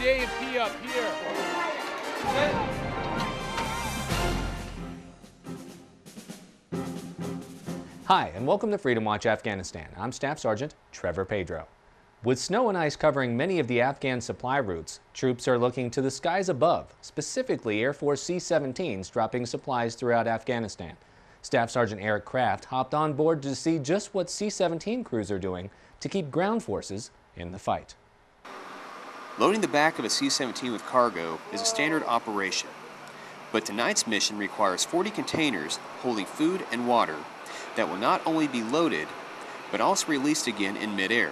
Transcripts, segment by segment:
J and P up here. Hi, and welcome to Freedom Watch Afghanistan. I'm Staff Sergeant Trevor Pedro. With snow and ice covering many of the Afghan supply routes, troops are looking to the skies above, specifically Air Force C-17s dropping supplies throughout Afghanistan. Staff Sergeant Eric Kraft hopped on board to see just what C-17 crews are doing to keep ground forces in the fight. Loading the back of a C-17 with cargo is a standard operation, but tonight's mission requires 40 containers holding food and water that will not only be loaded, but also released again in midair.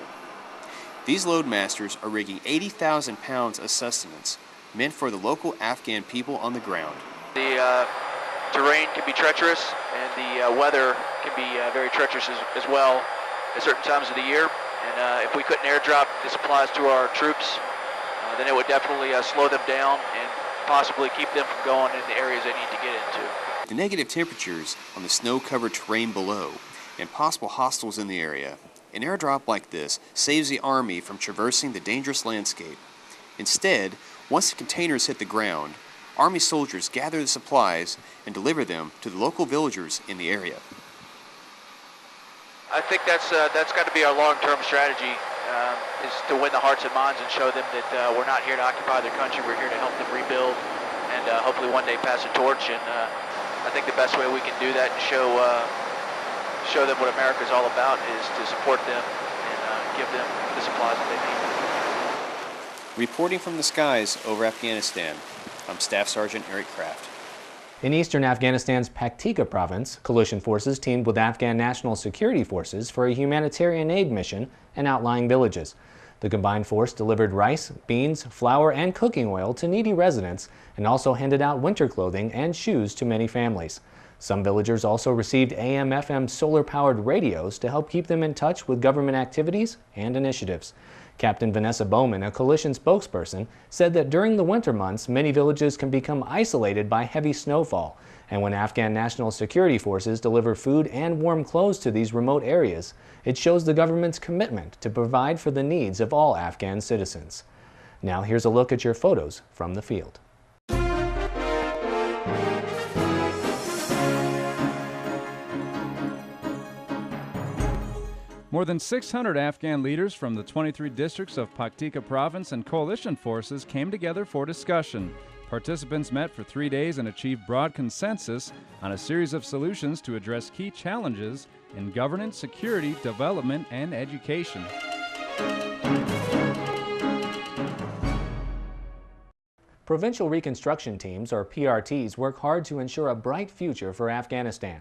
These loadmasters are rigging 80,000 pounds of sustenance meant for the local Afghan people on the ground. The terrain can be treacherous, and the weather can be very treacherous as well at certain times of the year. And if we couldn't airdrop the supplies to our troops, then it would definitely slow them down and possibly keep them from going in the areas they need to get into. The negative temperatures on the snow-covered terrain below and possible hostiles in the area, an airdrop like this saves the Army from traversing the dangerous landscape. Instead, once the containers hit the ground, Army soldiers gather the supplies and deliver them to the local villagers in the area. I think that's got to be our long-term strategy, is to win the hearts and minds and show them that we're not here to occupy their country. We're here to help them rebuild and hopefully one day pass a torch. And I think the best way we can do that and show them what America's all about is to support them and give them the supplies that they need. Reporting from the skies over Afghanistan, I'm Staff Sergeant Eric Kraft. In eastern Afghanistan's Paktika province, coalition forces teamed with Afghan National Security Forces for a humanitarian aid mission in outlying villages. The combined force delivered rice, beans, flour, and cooking oil to needy residents and also handed out winter clothing and shoes to many families. Some villagers also received AM/FM solar-powered radios to help keep them in touch with government activities and initiatives. Captain Vanessa Bowman, a coalition spokesperson, said that during the winter months, many villages can become isolated by heavy snowfall. And when Afghan National Security Forces deliver food and warm clothes to these remote areas, it shows the government's commitment to provide for the needs of all Afghan citizens. Now here's a look at your photos from the field. More than 600 Afghan leaders from the 23 districts of Paktika province and coalition forces came together for discussion. Participants met for 3 days and achieved broad consensus on a series of solutions to address key challenges in governance, security, development, and education. Provincial reconstruction teams, or PRTs, work hard to ensure a bright future for Afghanistan.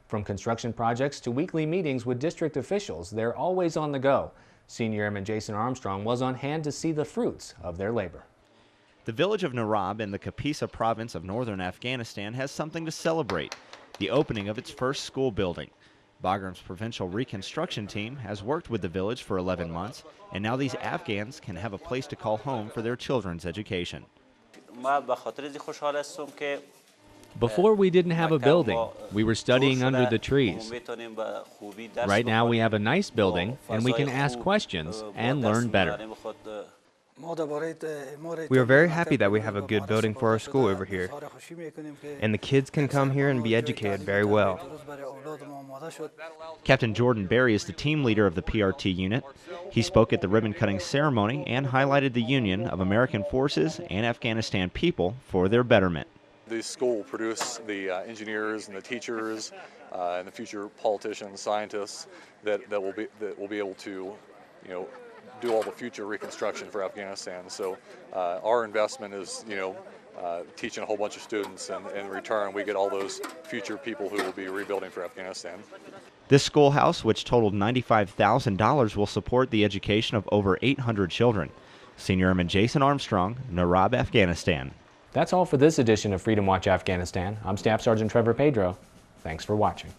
From construction projects to weekly meetings with district officials, they're always on the go. Senior Airman Jason Armstrong was on hand to see the fruits of their labor. The village of Narab in the Kapisa province of northern Afghanistan has something to celebrate: the opening of its first school building. Bagram's provincial reconstruction team has worked with the village for 11 months, and now these Afghans can have a place to call home for their children's education. Before we didn't have a building. We were studying under the trees. Right now we have a nice building and we can ask questions and learn better. We are very happy that we have a good building for our school over here, and the kids can come here and be educated very well. Captain Jordan Berry is the team leader of the PRT unit. He spoke at the ribbon-cutting ceremony and highlighted the union of American forces and Afghanistan people for their betterment. The school will produce the engineers and the teachers and the future politicians, scientists that will be able to, do all the future reconstruction for Afghanistan. So our investment is, teaching a whole bunch of students, and in return we get all those future people who will be rebuilding for Afghanistan. This schoolhouse, which totaled $95,000, will support the education of over 800 children. Senior Airman Jason Armstrong, Narab, Afghanistan. That's all for this edition of Freedom Watch Afghanistan. I'm Staff Sergeant Trevor Pedro. Thanks for watching.